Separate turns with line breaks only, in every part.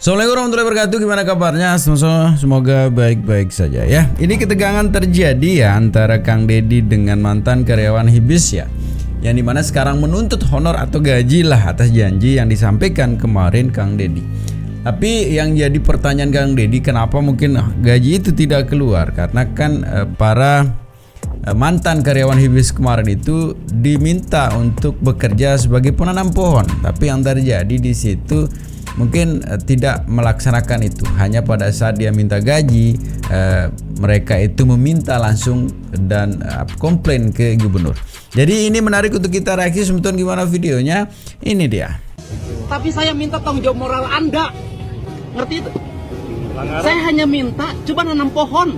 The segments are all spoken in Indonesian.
Assalamualaikum warahmatullahi wabarakatuh. Gimana kabarnya? Semoga baik-baik saja ya. Ini ketegangan terjadi ya antara Kang Deddy dengan mantan karyawan Hibis ya, yang dimana sekarang menuntut honor atau gaji lah atas janji yang disampaikan kemarin Kang Deddy. Tapi yang jadi pertanyaan Kang Deddy, kenapa mungkin gaji itu tidak keluar? Karena kan para mantan karyawan Hibis kemarin itu diminta untuk bekerja sebagai penanam pohon, tapi yang terjadi di situ mungkin tidak melaksanakan itu. Hanya pada saat dia minta gaji, mereka itu meminta langsung dan komplain ke gubernur. Jadi ini menarik untuk kita reaksi. Sebetulnya gimana videonya? Ini dia.
Tapi saya minta tanggung jawab moral Anda, ngerti itu? Saya hanya minta coba nanam pohon.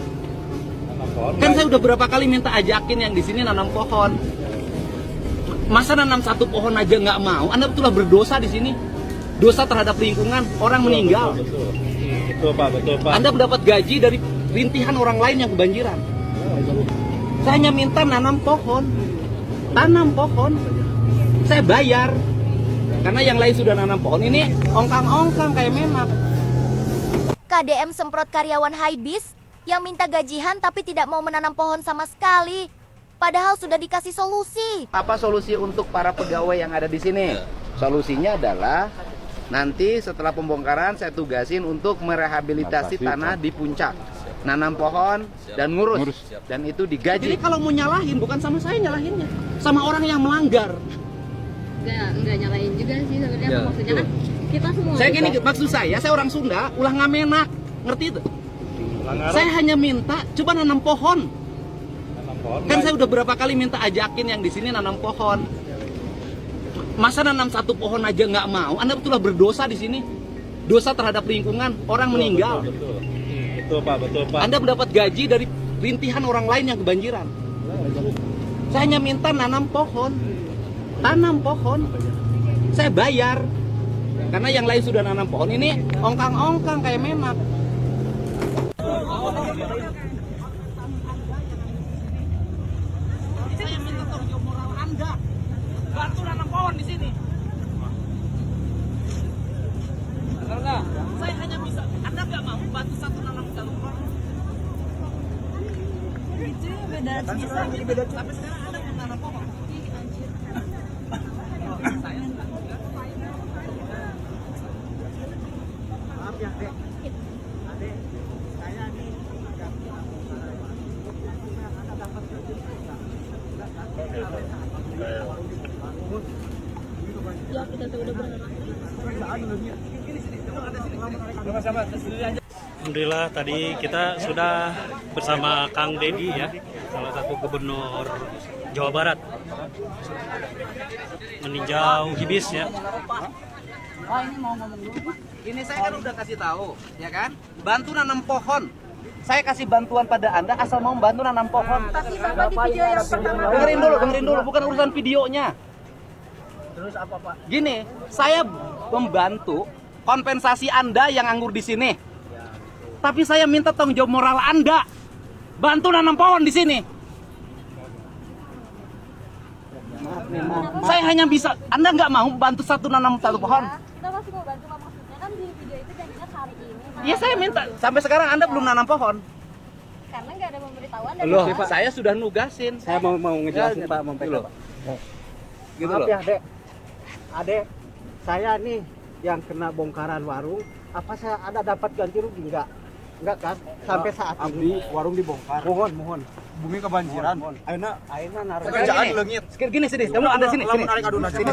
Kan saya udah berapa kali minta ajakin yang di sini nanam pohon. Masa nanam satu pohon aja nggak mau? Anda betullah berdosa di sini. Dosa terhadap lingkungan, orang meninggal.
Betul Pak.
Anda mendapat gaji dari rintihan orang lain yang kebanjiran. Saya hanya minta nanam pohon. Tanam pohon. Saya bayar. Karena yang lain sudah nanam pohon. Ini ongkang-ongkang kayak memak.
KDM semprot karyawan Hibis yang minta gajian tapi tidak mau menanam pohon sama sekali. Padahal sudah dikasih solusi.
Apa solusi untuk para pegawai yang ada di sini? Solusinya adalah nanti setelah pembongkaran saya tugasin untuk merehabilitasi tanah di puncak, nanam pohon dan ngurus. Dan itu digaji. Jadi kalau mau nyalahin bukan sama saya nyalahinnya, sama orang yang melanggar.
Enggak nyalain juga sih sebenarnya, maksudnya kan kita semua.
Saya gini, maksud saya orang Sunda, ulah ngamenak, ngerti itu? Saya hanya minta coba nanam pohon. Kan saya udah berapa kali minta ajakin yang di sini nanam pohon. Masa nanam satu pohon aja nggak mau? Anda betullah berdosa di sini. Dosa terhadap lingkungan, orang meninggal.
Betul Pak.
Anda mendapat gaji dari rintihan orang lain yang kebanjiran. Saya hanya minta nanam pohon. Tanam pohon. Saya bayar. Karena yang lain sudah nanam pohon. Ini ongkang-ongkang kayak memak. Saya minta tanggung jawab moral Anda. Bantu nanam pohon di sini. Saya hanya bisa. Anda nggak mau bantu satu nanam satu pohon. Itu beda. Sampai sekarang Anda belum nanam pohon. Maaf ya, Dek. Adek, saya nih Anda dapat gaji enggak?
Ya kita tuh udah berharap.
Alhamdulillah tadi kita sudah bersama Kang Deddy ya, salah satu gubernur Jawa Barat, meninjau Hibis ya.
Ini mau ngomong dulu. Ini saya kan udah kasih tahu, ya kan? Bantu nanam pohon. Saya kasih bantuan pada Anda asal mau bantu nanam pohon.
Tapi Bapak di video yang pertama
Dengerin dulu, bukan urusan videonya. Terus apa, Pak? Gini, saya membantu kompensasi Anda yang nganggur di sini. Tapi saya minta tanggung jawab moral Anda. Bantu nanam pohon di sini. Saya hanya bisa, Anda nggak mau bantu nanam satu pohon?
Kita masih mau bantu, maksudnya kan di video itu janjinya hari ini.
Iya, saya minta. Sampai sekarang Anda belum nanam pohon.
Karena nggak ada pemberitahuan dari
Loh,
Bapak.
saya sudah nugasin.
Saya mau ngejelasin Pak, mau
Gitu loh. Gitu
Maaf
loh.
ya Adek, saya nih yang kena bongkaran warung, apa saya ada dapat ganti rugi enggak kan? Sampai saat ini
warung dibongkar.
mohon.
Bumi kebanjiran.
Ayeuna naruh.
Pekerjaan leungit.
Gini sini, kamu ada sini.
Lamun narik adunan
Sini.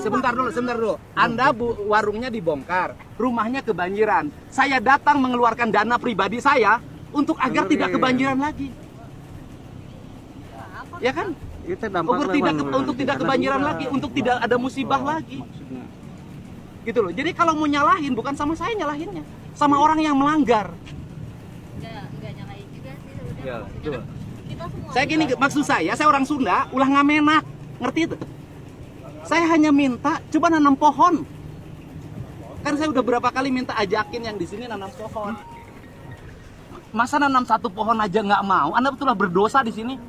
Sebentar dulu. Anda warungnya dibongkar, rumahnya kebanjiran. Saya datang mengeluarkan dana pribadi saya untuk agar tidak kebanjiran lagi. Ya kan?
Itu dampak
Untuk tidak kebanjiran lagi, untuk tidak ada musibah lagi. Gitu loh. Jadi kalau mau nyalahin bukan sama saya nyalahinnya, sama orang yang melanggar.
Enggak nyalain juga sih sebenarnya. Kita semua.
Saya gini, maksud saya orang Sunda, ulah ngamenak, ngerti itu? Saya hanya minta coba nanam pohon. Kan saya udah berapa kali minta ajakin yang di sini nanam pohon. Masa nanam satu pohon aja nggak mau? Anda betullah berdosa di sini.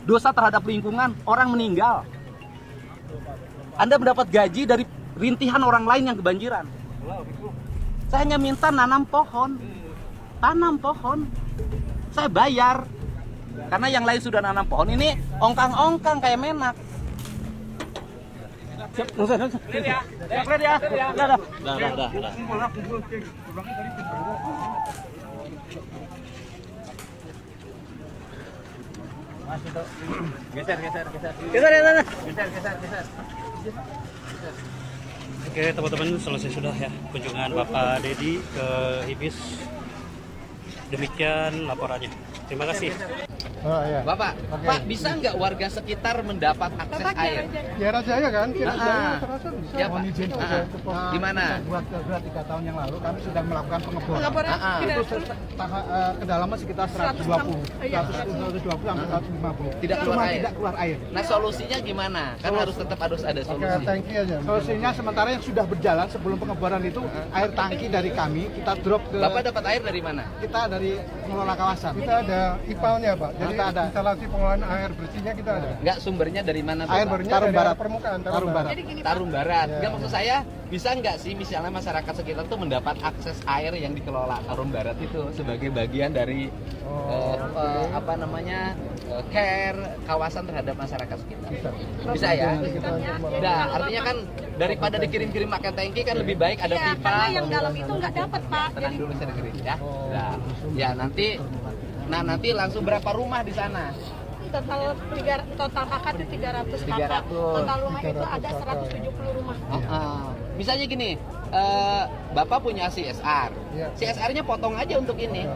Dosa terhadap lingkungan, orang meninggal. Anda mendapat gaji dari rintihan orang lain yang kebanjiran. Saya hanya minta nanam pohon. Tanam pohon. Saya bayar. Karena yang lain sudah nanam pohon, ini ongkang-ongkang kayak Menak. Siap, ya. Dah. Geser.
Oke teman-teman, selesai sudah ya kunjungan Bapak Dedi ke Hibis. Demikian laporannya. Terima kasih.
Bapak, Pak, bisa nggak warga sekitar mendapat akses air?
Biar aja ya kan,
terasa bisa. Ya, Pak. Di mana?
Buat 3 tahun yang lalu kami sudah melakukan pengeboran. Itu kedalaman sekitar 120 sampai 150.
Tidak keluar air.
Tidak keluar air.
Nah, solusinya gimana? Kan harus ada solusi.
Oke, tangki aja. Solusinya sementara yang sudah berjalan sebelum pengeboran itu air tangki dari kami kita drop ke.
Bapak dapat air dari mana?
Kita dari pengelola kawasan. Kita ada IPAL-nya, Pak. Jadi kita ada instalasi pengolahan air bersihnya kita ada.
Enggak, sumbernya dari mana, Bapak?
Air bersihnya dari Barat permukaan, Tarum Barat.
Tarum Barat. Enggak, maksud saya bisa nggak sih misalnya masyarakat sekitar tuh mendapat akses air yang dikelola Tarum Barat itu sebagai bagian dari care kawasan terhadap masyarakat sekitar. Bisa ya? Nah, artinya kan daripada dikirim-kirim pakai tangki kan lebih baik ada pipa.
Karena yang dalam itu nggak dapat, Pak.
Tenang dulu saya dengerin ya. Nah, ya nanti langsung berapa rumah di sana?
Total kakak itu 300 kakak.
300.
Total rumah itu ada 170 rumah.
Misalnya gini, Bapak punya CSR. CSR-nya potong aja untuk ini.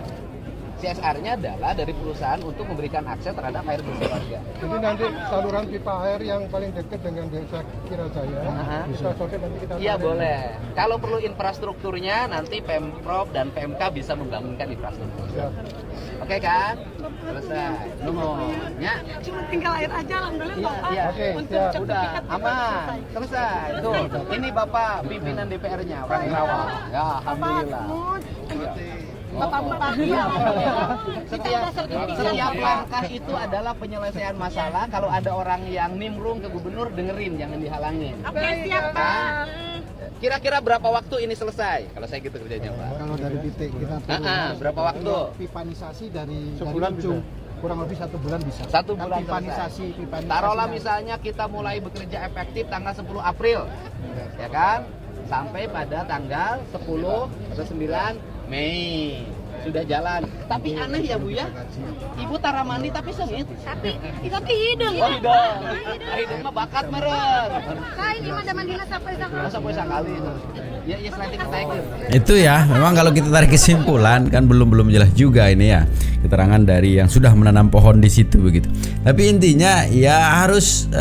CSR-nya adalah dari perusahaan untuk memberikan akses terhadap air bersih warga.
Jadi nanti saluran pipa air yang paling dekat dengan desa Kirajaya bisa sore nanti kita.
Iya boleh. Kalau perlu infrastrukturnya nanti Pemprov dan PMK bisa membangunkan infrastruktur. Oke kan? Selesai. Ya.
Cuma tinggal air aja, alhamdulillah, Pak.
Iya.
Oke,
Untuk
siap.
Udah aman. Selesai. Tuh. Ini Bapak pimpinan DPR-nya orang Kerawang. Ya, alhamdulillah.
Bapak
Iya. Setiap langkah itu adalah penyelesaian masalah. Kalau ada orang yang nimbrung ke gubernur, dengerin, jangan dihalangin.
Oke, siap, Pak.
Kira-kira berapa waktu ini selesai? Kalau saya gitu kerjanya, Pak.
Kalau dari titik kita
Berapa waktu?
pipanisasi dari
Sebulan
ujung kurang lebih 1 bulan bisa.
1 bulan
pipanisasi.
Taruhlah misalnya kita mulai bekerja efektif tanggal 10 April, ya kan? Sampai pada tanggal 10 atau 9 Mei sudah jalan. Tapi aneh ya Bu ya, Ibu taramandi tapi sengit.
Tapi hidung.
Oh hidung mah bakat meren.
Kain ini mah mandina sampai
Sampai sekali. Ya selain saya
Itu ya, memang kalau kita tarik kesimpulan kan belum jelas juga ini ya keterangan dari yang sudah menanam pohon di situ begitu. Tapi intinya ya harus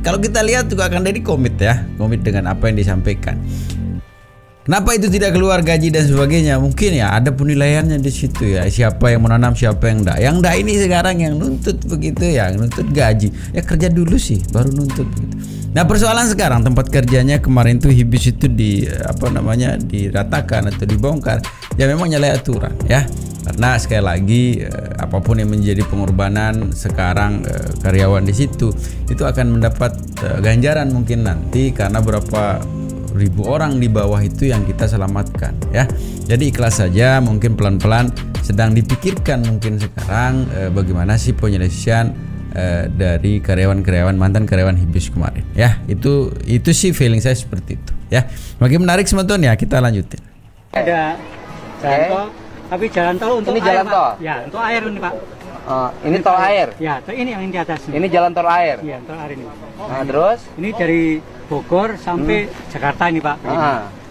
kalau kita lihat juga akan dari komit dengan apa yang disampaikan. Kenapa itu tidak keluar gaji dan sebagainya? Mungkin ya ada penilaiannya di situ ya. Siapa yang menanam, siapa yang enggak. Yang enggak ini sekarang yang nuntut begitu ya, nuntut gaji. Ya kerja dulu sih, baru nuntut begitu. Nah persoalan sekarang tempat kerjanya kemarin tuh Hibis itu diratakan atau dibongkar. Ya memang nyalahi aturan ya. Karena sekali lagi apapun yang menjadi pengorbanan sekarang karyawan di situ itu akan mendapat ganjaran mungkin nanti karena berapa ribu orang di bawah itu yang kita selamatkan ya. Jadi ikhlas saja, mungkin pelan-pelan sedang dipikirkan mungkin sekarang bagaimana sih penyelesaian dari mantan karyawan Hibis kemarin ya. Itu sih feeling saya seperti itu ya. Makin menarik teman-teman ya, kita lanjutin.
Ada jalan tol, tapi jalan tol untuk
ini
air,
jalan tol.
Pak. Ya, untuk air ini, Pak.
Ini tol air.
Ya, ini yang di atas.
Ini jalan tol air.
Iya, tol air ini.
Nah, terus?
Ini dari Bogor sampai Jakarta ini, Pak.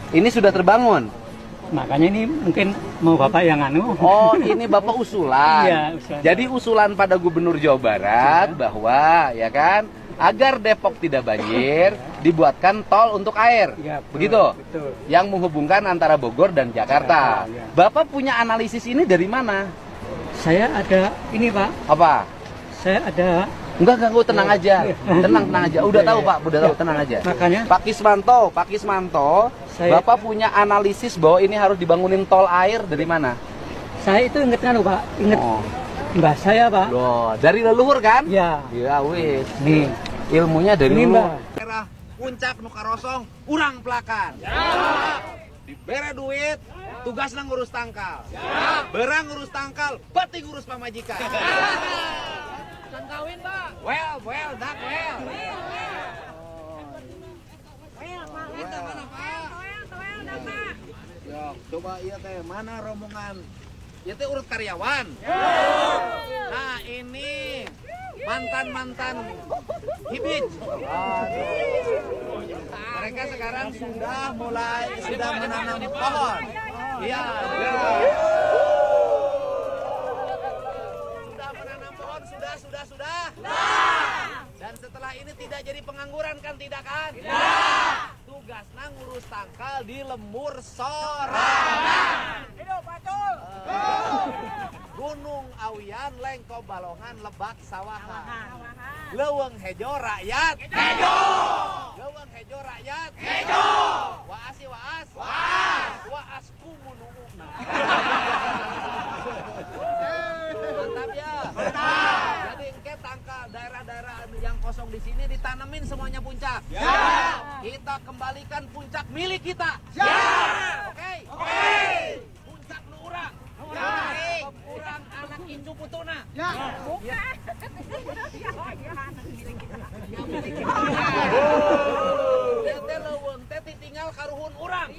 Ini sudah terbangun.
Makanya ini mungkin mau Bapak yang anu.
Oh, ini Bapak usulan.
Iya, usulan.
Jadi usulan pada Gubernur Jawa Barat bahwa ya kan agar Depok tidak banjir dibuatkan tol untuk air.
Ya, betul,
begitu?
Betul.
Yang menghubungkan antara Bogor dan Jakarta.
Ya.
Bapak punya analisis ini dari mana?
Saya ada ini, Pak.
Apa?
Saya ada
Enggak, tenang aja. Tenang aja. Udah tahu, Pak, udah tahu, tenang aja.
Makanya
Pak Kismanto,
saya,
Bapak punya analisis bahwa ini harus dibangunin tol air dari mana?
Saya itu inget kan, Pak. Inget Mbah saya, Pak.
Loh, dari leluhur kan?
Ya.
Ya wis.
Nih.
Ilmunya dari
Ini,
leluhur.
Mbak.
puncak nu karosong urang pelakan. Dibere duit, tugasna ngurus tangkal. Berang ngurus tangkal, pati ngurus pamajikan. Can kawin, Pak? Well, dak well. Kita mana, Pak? Yok, coba iya teh, mana rombongan? Iya teh urut karyawan. Nah, ini mantan hibij. Mereka sekarang sudah menanam pohon. Iya. Sudah menanam pohon, sudah. Dan setelah ini tidak jadi pengangguran kan, tidak kan? Tugasnya ngurus tangkal di lembur sorangan. Hidup Pacul. Gunung Awian, Lengko Balongan, Lebak Sawahan. Leuweung hejo rakyat. Leuweung hejo rakyat. Waas. Waas kumununguna. Mantap ya. Jadi engke tangkal daerah-daerah yang kosong di sini ditanemin semuanya puncak. Kita kembalikan puncak milik kita. Oke. Puncak nu urang. Urang anak incu putuna. Tete leuweung teh ditinggal karuhun urang.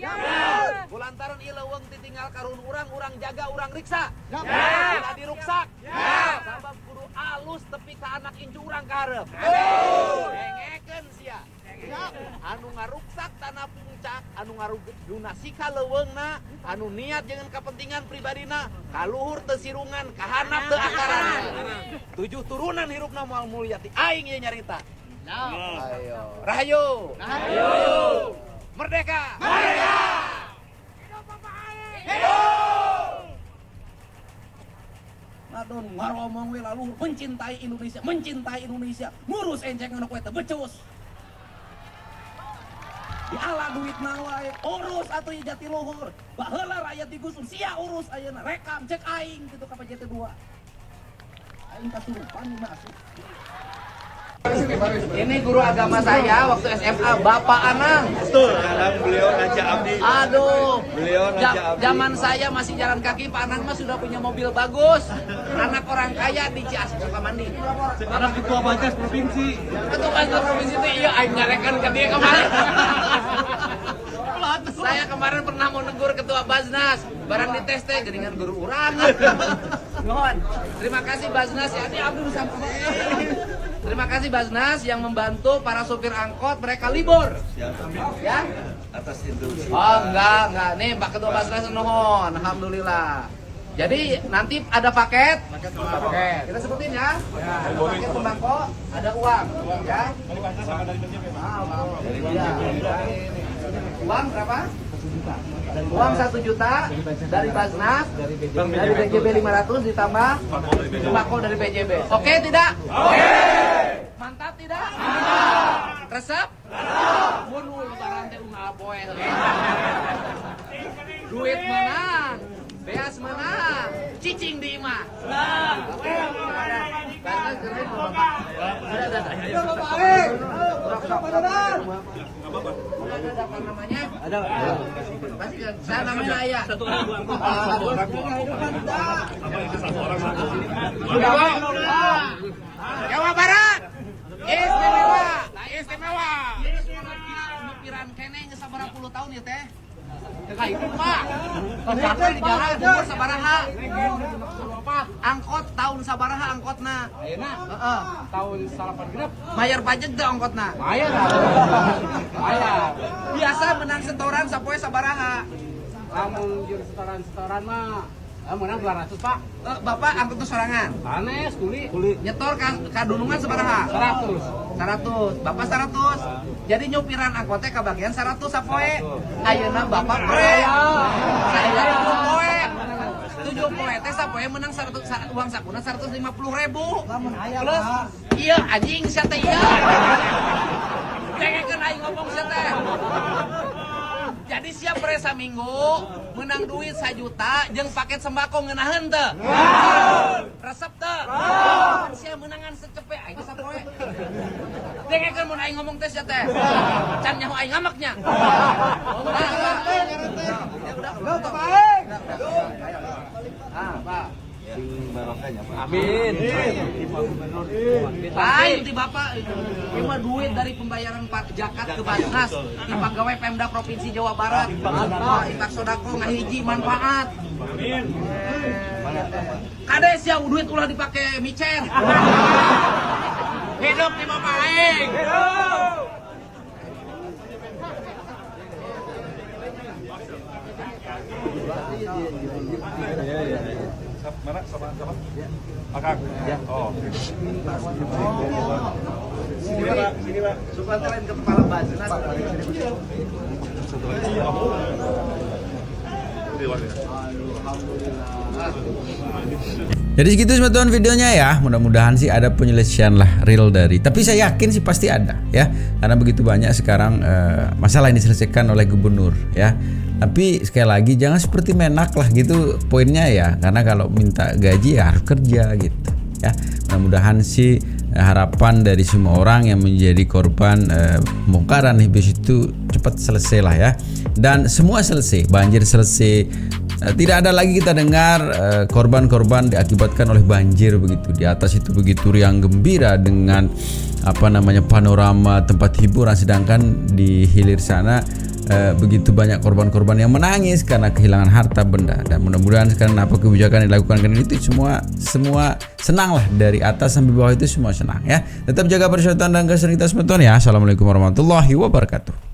Kulantaran ieu leuweung ditinggal karuhun urang jaga urang riksa. Tidak diruksak. Sabab kudu alus tepi ka anak incu urang ka hareup. Dengekeun sia. Anu ngaruksak tanah puncak, anu ngaruguna sika leuweungna, anu niat jangan kepentingan pribadina, kaluhur teu sirungan, kahanap teu akarana. 7 turunan hirupna moal mulia ti aing ieu nyarita. Ayo. Rahayu. Merdeka. Hidup Bapak Aing. Hidup. Ngadon ngaromong we lalu mencintai Indonesia, ngurus enceng anak we teh becus. Diala duit wae, urus atuh Jatiluhur. Baheula rakyat digusur, sia urus ayeuna, rekam cek aing kitu ka PJT 2. Aing kasurupan masuk. Ini guru agama saya waktu SMA, Bapak Anang.
Betul, beliau Raja Abdi.
Aduh,
Beliau Raja Abdi.
zaman saya masih jalan kaki, Pak Anang mah sudah punya mobil bagus. Anak orang kaya di Ciasis Sukamandi.
Sekarang Ketua Bajas Provinsi.
Ketua Bajas Provinsi itu iya, aing nyarekan ke dia kemarin. Saya kemarin pernah mau negur Ketua Baznas, barang dites teh geuningan guru urang. Nuhun. Terima kasih Baznas ya, ini Abdul Samad. Terima kasih Baznas yang membantu para sopir angkot mereka libur. Ya?
Atas instruksi.
Oh enggak. Nih Pak Ketua Baznas nuhun, alhamdulillah. Jadi nanti ada paket. Kita sebutin ya. Ada paket sembako, ada uang, ya. Uang berapa? Uang 1 juta dari Baznas, dari BJB 500 ditambah sembako dari BJB. Oke tidak? Oke. Mantap tidak? Mantap. Resep? Mun lebaran teh unggal poe. Duit menang. Beas menang. Cicing di imah. Oke. Baznas keren Bapak. Ada. Bapak Aing. Ada apa namanya? Ada. Pasti saya namanya Ayah. Satu orang. Jawa Barat. Istimewa. Pikiran kene geus sabaraha puluh tahun ya teh? Itu Pak. Sampai di jalan umur sabaraha? Angkot tahun sabaraha angkotna? Ayeuna? Heeh. Tahun 86. Bayar pajak teh angkotna? Bayar. Biasa menang setoran sapoe sabaraha?
Lamun jur setoran mah menang 200 Pak.
Bapak angkot sorangan?
Sanes kuli.
Nyetor kadunungan sabaraha? 100. Bapak 100. Jadi nyupiran angkotnya kebagian 100 sapoe. Ayeuna Bapak pre. Saya 7 poe. 7 poe teh sapoe menang 100 uang sakuna 150.000. Plus iya anjing sia teh iya. Dengekeun aing ngomong sia teh. Jadi siap pre saminggu menang duit 1 juta jeung paket sembako ngeunaheun teu? Resep teu? Sia menangan secepe aing sapoe. Dengekeun mun aing ngomong teh sia teh. Can nyaho aing ngamaknya.
Amin.
Lain ti Bapak ini mah duit dari pembayaran zakat ke Basnas di pegawai Pemda Provinsi Jawa Barat. Itak sodako ngahiji manfaat. Amin. Kades ya duit ulah dipake micer. Hidup di Bapak aing.
Mana sama Akang. Ya. Oh. Sini Pak. Supaya lain ke kepala Basnas.
Jadi segitu teman-teman videonya ya. Mudah-mudahan sih ada penyelesaian lah real dari. Tapi saya yakin sih pasti ada ya. Karena begitu banyak sekarang masalah yang diselesaikan oleh gubernur ya. Tapi sekali lagi jangan seperti Menak lah gitu poinnya ya. Karena kalau minta gaji ya harus kerja gitu ya. Mudah-mudahan sih harapan dari semua orang yang menjadi korban pembongkaran HIBIS itu cepat selesai lah ya. Dan semua selesai, banjir selesai. Tidak ada lagi kita dengar korban-korban diakibatkan oleh banjir begitu. Di atas itu begitu riang gembira dengan panorama tempat hiburan, sedangkan di hilir sana begitu banyak korban-korban yang menangis karena kehilangan harta benda. Dan mudah-mudahan sekarang apa kebijakan yang dilakukan itu semua senang lah, dari atas sampai bawah itu semua senang ya. Tetap jaga persatuan dan keseriusan teman-teman ya. Assalamualaikum warahmatullahi wabarakatuh.